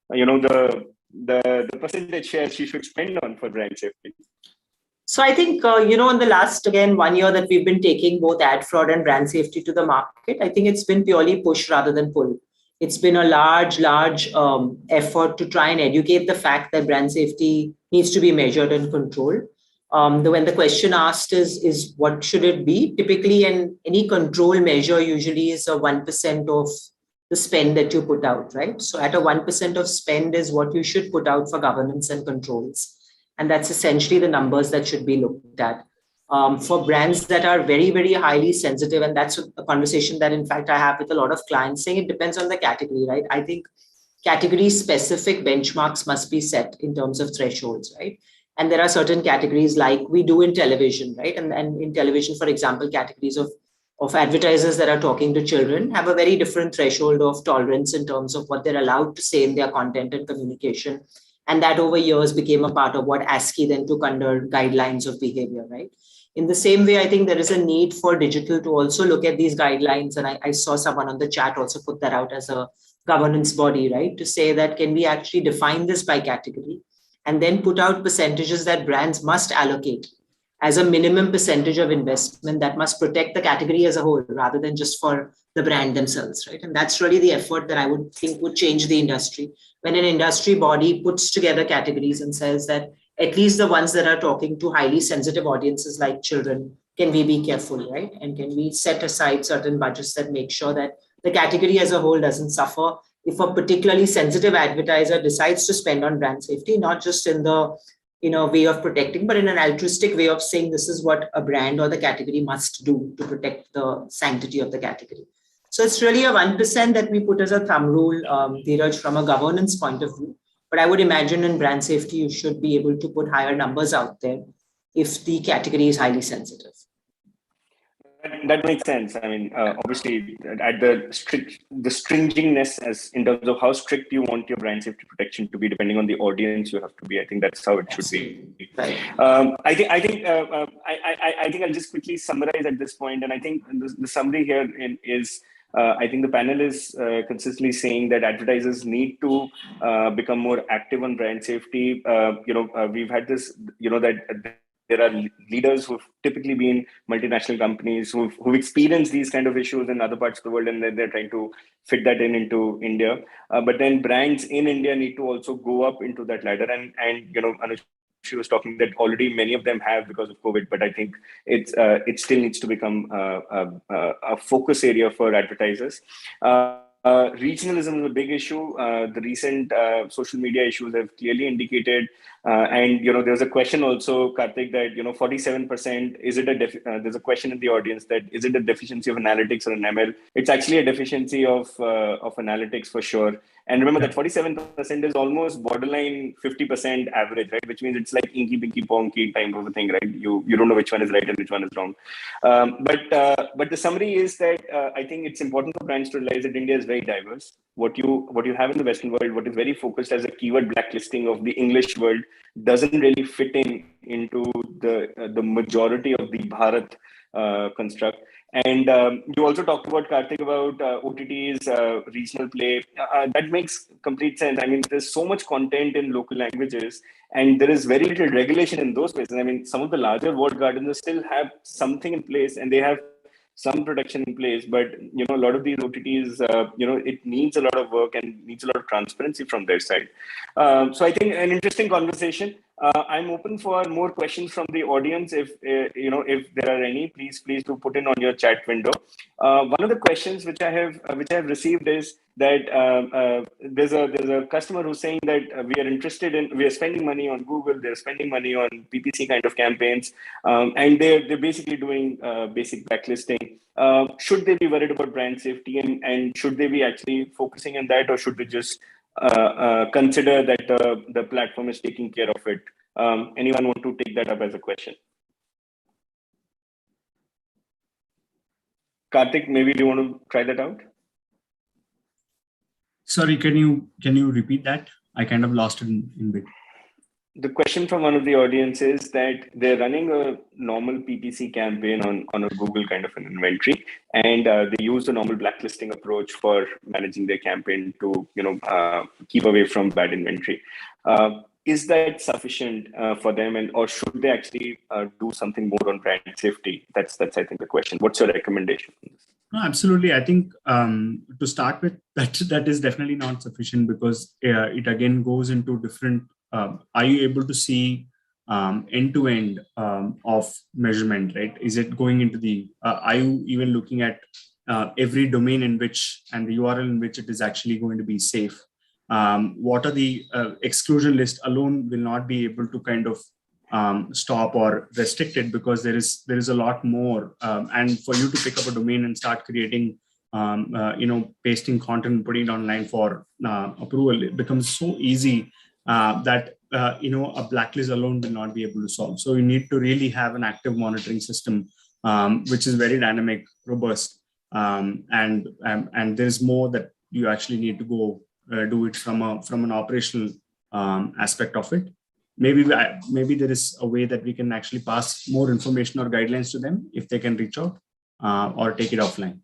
the percentage share she should spend on for brand safety?
So I think, in the last, again, 1 year that we've been taking both ad fraud and brand safety to the market, I think it's been purely push rather than pull. It's been a large effort to try and educate the fact that brand safety needs to be measured and controlled. When the question asked is what should it be? Typically, any control measure usually is a 1% of the spend that you put out, right? So at a 1% of spend is what you should put out for governance and controls. And that's essentially the numbers that should be looked at. For brands that are very, very highly sensitive, and that's a conversation that, in fact, I have with a lot of clients, saying it depends on the category, right? I think category-specific benchmarks must be set in terms of thresholds, right? And there are certain categories like we do in television, right? And in television, for example, categories of advertisers that are talking to children have a very different threshold of tolerance in terms of what they're allowed to say in their content and communication. And that over years became a part of what ASCII then took under guidelines of behavior, right? In the same way, I think there is a need for digital to also look at these guidelines. And I saw someone on the chat also put that out as a governance body, right? To say that can we actually define this by category and then put out percentages that brands must allocate as a minimum percentage of investment that must protect the category as a whole rather than just for the brand themselves, right? And that's really the effort that I would think would change the industry. When an industry body puts together categories and says that at least the ones that are talking to highly sensitive audiences like children, can we be careful, right? And can we set aside certain budgets that make sure that the category as a whole doesn't suffer if a particularly sensitive advertiser decides to spend on brand safety, not just in the way of protecting, but in an altruistic way of saying this is what a brand or the category must do to protect the sanctity of the category. So it's really a 1% that we put as a thumb rule, Dheeraj, from a governance point of view. But I would imagine in brand safety, you should be able to put higher numbers out there if the category is highly sensitive.
That makes sense. I mean, obviously, at the stringingness as in terms of how strict you want your brand safety protection to be, depending on the audience you have to be. I think that's how it should be.
Right.
I think I'll just quickly summarize at this point, and I think the summary here is. I think the panel is consistently saying that advertisers need to become more active on brand safety. We've had this, that there are leaders who've typically been multinational companies who've experienced these kind of issues in other parts of the world, and then they're trying to fit that into India. But then brands in India need to also go up into that ladder. And Anush, she was talking that already many of them have because of COVID, but I think it still needs to become a focus area for advertisers. Regionalism is a big issue. The recent social media issues have clearly indicated And there's a question also, Karthik, that 47%, is it there's a question in the audience that is it a deficiency of analytics or an ML? It's actually a deficiency of analytics for sure. And remember that 47% is almost borderline 50% average, right? Which means it's like inky pinky ponky type of a thing, right? You don't know which one is right and which one is wrong. But the summary is that I think it's important for brands to realize that India is very diverse. What you have in the Western world, what is very focused as a keyword blacklisting of the English world, doesn't really fit into the majority of the Bharat construct. And you also talked about, Karthik, about OTTs, regional play. That makes complete sense. I mean, there's so much content in local languages, and there is very little regulation in those places. I mean, some of the larger walled gardens still have something in place, and they have some protection in place. But a lot of these OTTs, it needs a lot of work and needs a lot of transparency from their side. So I think an interesting conversation. I'm open for more questions from the audience. If there are any, please do put in on your chat window. One of the questions which I have received is that there's a customer who's saying that we are spending money on Google, they're spending money on PPC kind of campaigns, and they're basically doing basic backlisting. Should they be worried about brand safety, and should they be actually focusing on that, or should they just consider that the platform is taking care of it? Anyone want to take that up as a question? Karthik, maybe do you want to try that out?
Sorry, can you repeat that? I kind of lost it in bit.
The question from one of the audience is that they're running a normal PPC campaign on a Google kind of an inventory, and they use the normal blacklisting approach for managing their campaign to keep away from bad inventory. Is that sufficient for them, or should they actually do something more on brand safety? That's I think the question. What's your recommendation on this?
No, absolutely. I think to start with, that is definitely not sufficient, because it again goes into different. Are you able to see end-to-end of measurement, right? Is it going into the, are you even looking at every domain in which, and the URL in which it is actually going to be safe? What are the exclusion list alone will not be able to kind of stop or restrict it, because there is a lot more. And for you to pick up a domain and start creating, pasting content and putting it online for approval, it becomes so easy that a blacklist alone will not be able to solve. So you need to really have an active monitoring system, which is very dynamic, robust, and there's more that you actually need to go do it from an operational aspect of it. Maybe there is a way that we can actually pass more information or guidelines to them if they can reach out or take it offline.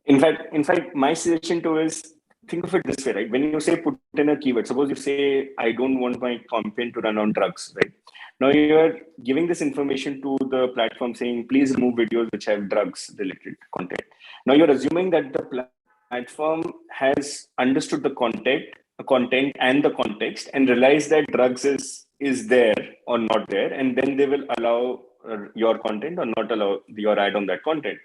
In fact, my suggestion too is, think of it this way, right? When you say put in a keyword, suppose you say, I don't want my campaign to run on drugs, right? Now you're giving this information to the platform saying, please remove videos which have drugs related content. Now you're assuming that the platform has understood the content and the context and realized that drugs is there or not there, and then they will allow your content or not allow your ad on that content.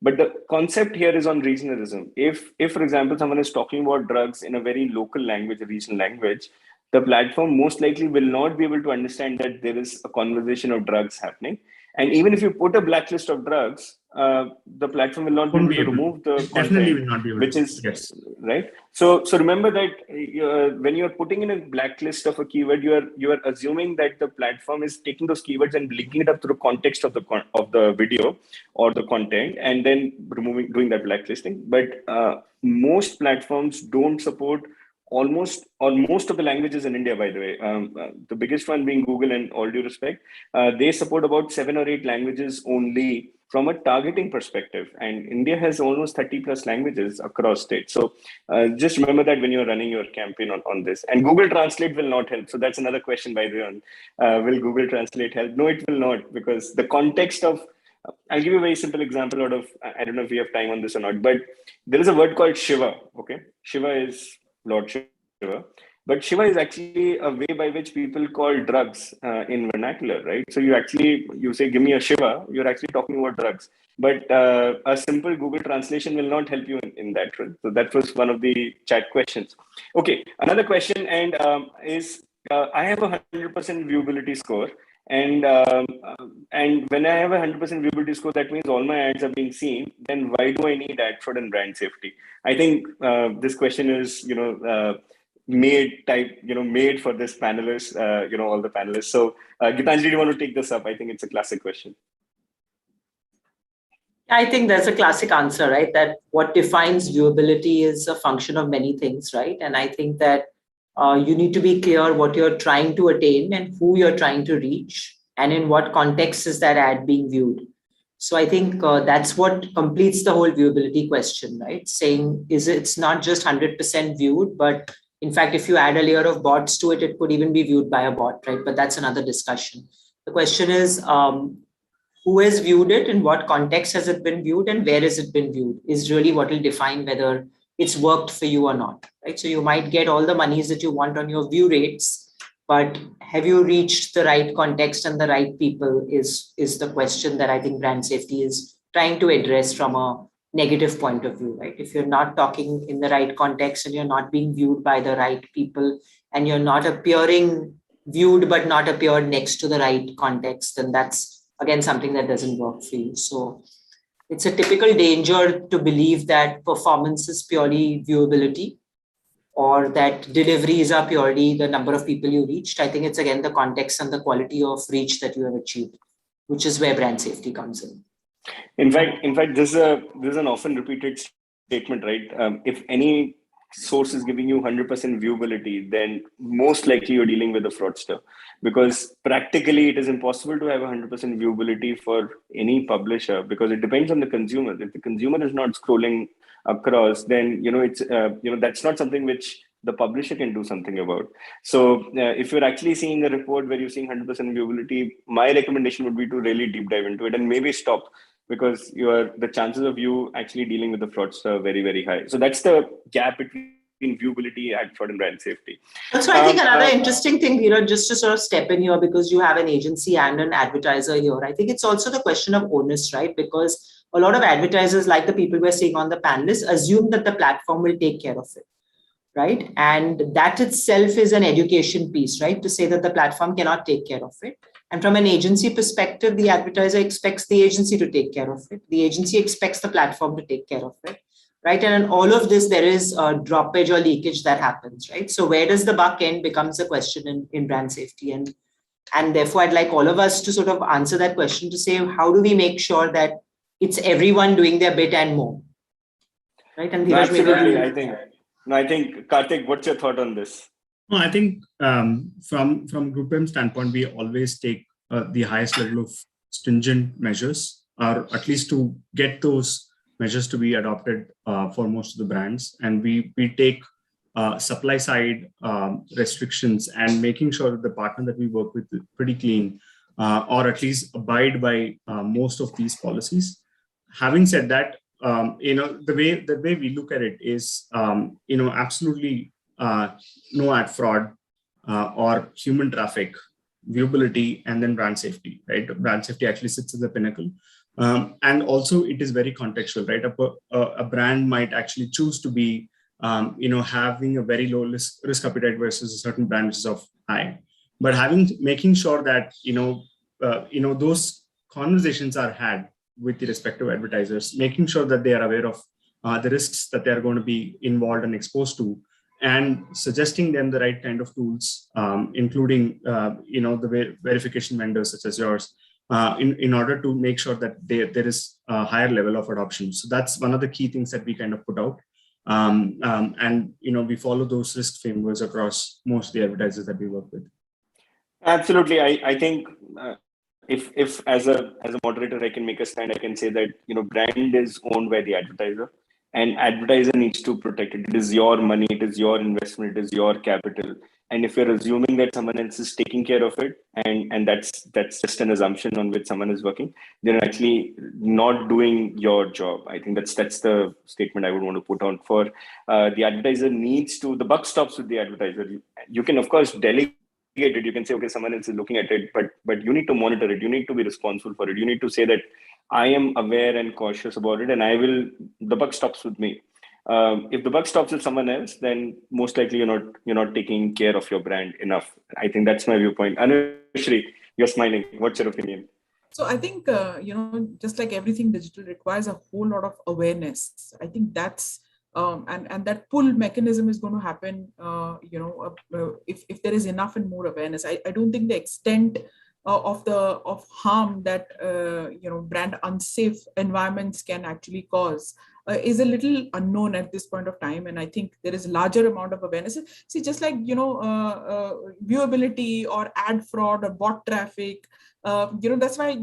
But the concept here is on regionalism. If for example, someone is talking about drugs in a very local language, a regional language, the platform most likely will not be able to understand that there is a conversation of drugs happening. And even if you put a blacklist of drugs, the platform will not be able to remove the content.
Definitely will not be able
which
to.
Is
yes.
Right. So remember that when you're putting in a blacklist of a keyword, you are assuming that the platform is taking those keywords and linking it up to the context of the video or the content, and then doing that blacklisting. But most platforms don't support most of the languages in India, by the way. The biggest one being Google, and all due respect, they support about 7 or 8 languages only from a targeting perspective. And India has almost 30 plus languages across states. So just remember that when you're running your campaign on this. And Google Translate will not help. So that's another question, by the way, on will Google Translate help? No, it will not, because the context of, I'll give you a very simple example out of, I don't know if we have time on this or not, but there is a word called Shiva. Okay. Shiva is Lord Shiva. But Shiva is actually a way by which people call drugs in vernacular, right? So you say, give me a Shiva, you're actually talking about drugs. But a simple Google translation will not help you in that, right? So that was one of the chat questions. Okay, another question, and is I have a 100% viewability score. And when I have a 100% viewability score, that means all my ads are being seen. Then why do I need ad fraud and brand safety? I think this question is, made for this panelist, all the panelists. So GEETANJALI, do you want to take this up? I think it's a classic question.
I think that's a classic answer, right? That what defines viewability is a function of many things, right? And I think that you need to be clear what you're trying to attain and who you're trying to reach, and in what context is that ad being viewed. So I think that's what completes the whole viewability question, right? Saying it's not just 100% viewed, but in fact, if you add a layer of bots to it, it could even be viewed by a bot, right? But that's another discussion. The question is, who has viewed it, in what context has it been viewed, and where has it been viewed is really what will define whether it's worked for you or not, right? So you might get all the monies that you want on your view rates, but have you reached the right context and the right people is the question that I think brand safety is trying to address from a negative point of view, right? If you're not talking in the right context and you're not being viewed by the right people and you're not appearing viewed but not appeared next to the right context, then that's again something that doesn't work for you. So it's a typical danger to believe that performance is purely viewability, or that deliveries are purely the number of people you reached. I think it's again the context and the quality of reach that you have achieved, which is where brand safety comes in.
In fact, this is an often repeated statement, right? If any source is giving you 100% viewability, then most likely you're dealing with a fraudster, because practically it is impossible to have 100% viewability for any publisher, because it depends on the consumer. If the consumer is not scrolling across, then it's that's not something which the publisher can do something about. So if you're actually seeing a report where you're seeing 100% viewability, my recommendation would be to really deep dive into it and maybe stop, because the chances of you actually dealing with the fraudster are very, very high. So that's the gap between viewability, ad fraud, and brand safety.
So I think another interesting thing, just to sort of step in here, because you have an agency and an advertiser here, I think it's also the question of onus, right? Because a lot of advertisers, like the people we're seeing on the panelists, assume that the platform will take care of it, right? And that itself is an education piece, right? To say that the platform cannot take care of it. And from an agency perspective, the advertiser expects the agency to take care of it. The agency expects the platform to take care of it, right? And in all of this, there is a droppage or leakage that happens, right? So where does the buck end becomes a question in brand safety. And therefore, I'd like all of us to sort of answer that question to say, how do we make sure that it's everyone doing their bit and more, right? And
absolutely, I think, Karthik, what's your thought on this?
No, I think from Group M standpoint, we always take the highest level of stringent measures, or at least to get those measures to be adopted for most of the brands. And we take supply side restrictions and making sure that the partner that we work with is pretty clean, or at least abide by most of these policies. Having said that, the way we look at it is, absolutely no ad fraud or human traffic, viewability, and then brand safety, right? Brand safety actually sits at the pinnacle. And also it is very contextual, right? A brand might actually choose to be, having a very low risk appetite versus a certain brand which is of high. But making sure that, those conversations are had with the respective advertisers, making sure that they are aware of the risks that they are going to be involved and exposed to, and suggesting them the right kind of tools, including, the verification vendors such as yours, in order to make sure that there is a higher level of adoption. So that's one of the key things that we kind of put out. And, we follow those risk frameworks across most of the advertisers that we work with.
Absolutely. I think if as a moderator, I can make a stand, I can say that, brand is owned by the advertiser, and advertiser needs to protect it. It is your money, it is your investment, it is your capital. And if you're assuming that someone else is taking care of it, and that's just an assumption on which someone is working, they're actually not doing your job. I think that's the statement I would want to put on for the advertiser. The buck stops with the advertiser. You can, of course, delegate it. You can say, okay, someone else is looking at it, but you need to monitor it. You need to be responsible for it. You need to say that I am aware and cautious about it, and the buck stops with me. If the buck stops with someone else, then most likely you're not taking care of your brand enough. I think that's my viewpoint. Anushri, you're smiling. What's your opinion?
So I think, just like everything digital requires a whole lot of awareness. I think that's, and that pull mechanism is going to happen, if there is enough and more awareness. I don't think the extent of harm that, brand unsafe environments can actually cause is a little unknown at this point of time. And I think there is a larger amount of awareness. See, just like, viewability or ad fraud or bot traffic, that's why,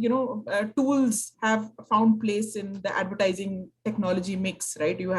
tools have found place in the advertising technology mix, right? You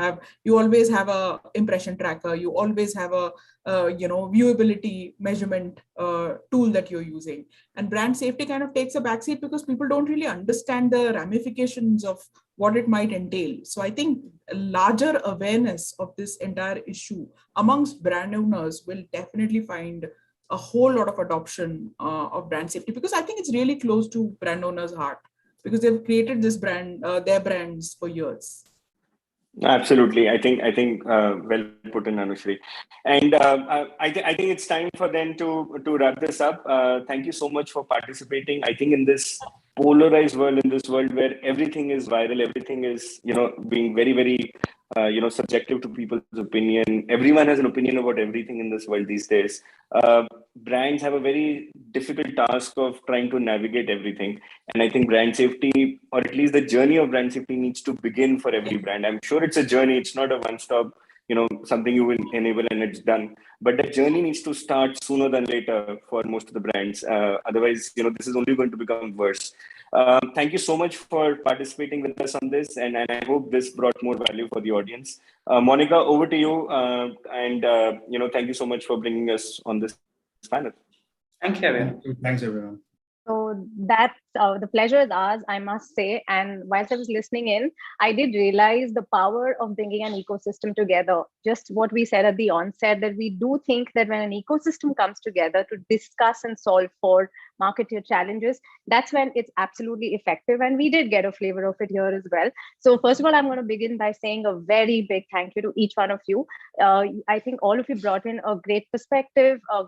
always have a impression tracker. You always have a, viewability measurement tool that you're using. And brand safety kind of takes a backseat because people don't really understand the ramifications of what it might entail. So I think a larger awareness of this entire issue amongst brand owners will definitely find a whole lot of adoption of brand safety, because I think it's really close to brand owners' heart, because they've created this brand, their brands for years.
Absolutely, I think well put in, Anushri, and I think it's time for them to wrap this up. Thank you so much for participating. I think in this polarized world, in this world where everything is viral, everything is being very very subjective to people's opinion. Everyone has an opinion about everything in this world these days. Brands have a very difficult task of trying to navigate everything. And I think brand safety, or at least the journey of brand safety, needs to begin for every brand. I'm sure it's a journey. It's not a one-stop, something you will enable and it's done. But the journey needs to start sooner than later for most of the brands. Otherwise, this is only going to become worse. Thank you so much for participating with us on this, and I hope this brought more value for the audience. Monica, over to you, and thank you so much for bringing us on this panel.
Thank you, everyone.
Thanks, everyone.
So that's the pleasure is ours, I must say. And whilst I was listening in, I did realize the power of bringing an ecosystem together. Just what we said at the onset, that we do think that when an ecosystem comes together to discuss and solve for marketer challenges, that's when it's absolutely effective. And we did get a flavor of it here as well. So first of all, I'm going to begin by saying a very big thank you to each one of you. I think all of you brought in a great perspective, a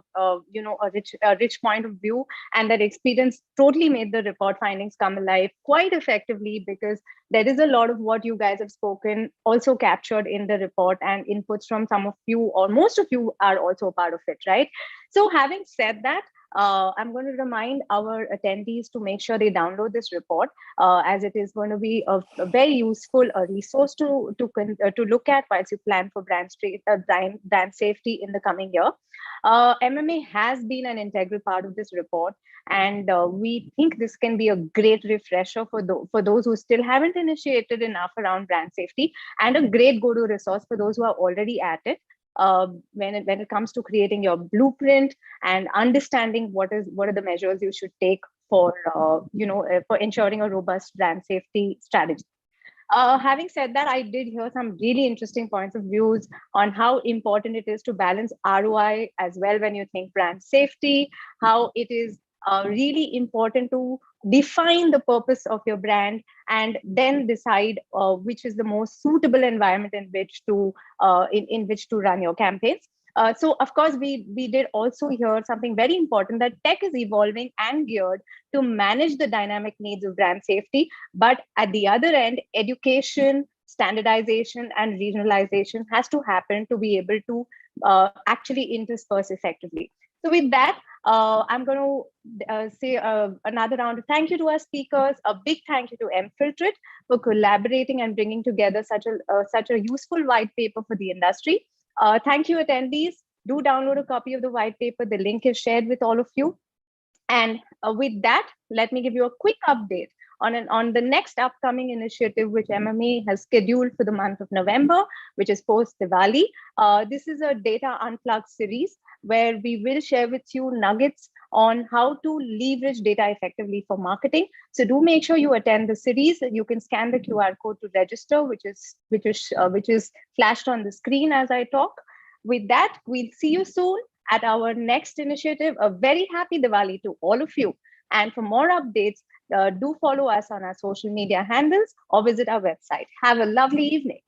rich point of view, and that experience totally made the report findings come alive quite effectively, because there is a lot of what you guys have spoken also captured in the report, and inputs from some of you or most of you are also a part of it, right? So having said that, I'm going to remind our attendees to make sure they download this report, as it is going to be a very useful resource to look at whilst you plan for brand safety in the coming year. MMA has been an integral part of this report, and we think this can be a great refresher for those who still haven't initiated enough around brand safety, and a great go-to resource for those who are already at it. When it comes to creating your blueprint and understanding what are the measures you should take for ensuring a robust brand safety strategy. Having said that, I did hear some really interesting points of views on how important it is to balance ROI as well when you think brand safety, how it is really important to define the purpose of your brand and then decide which is the most suitable environment in which to run your campaigns. So of course, we did also hear something very important, that tech is evolving and geared to manage the dynamic needs of brand safety. But at the other end, education, standardization, and regionalization has to happen to be able to actually intersperse effectively. So with that, I'm going to say another round of thank you to our speakers. A big thank you to mFilterIt for collaborating and bringing together such a useful white paper for the industry. Thank you, attendees. Do download a copy of the white paper. The link is shared with all of you. And with that, let me give you a quick update on the next upcoming initiative which MMA has scheduled for the month of November, which is post Diwali. This is a Data Unplugged series where we will share with you nuggets on how to leverage data effectively for marketing. So do make sure you attend the series. You can scan the QR code to register, which is flashed on the screen as I talk. With that, we'll see you soon at our next initiative. A very happy Diwali to all of you. And for more updates, do follow us on our social media handles or visit our website. Have a lovely evening.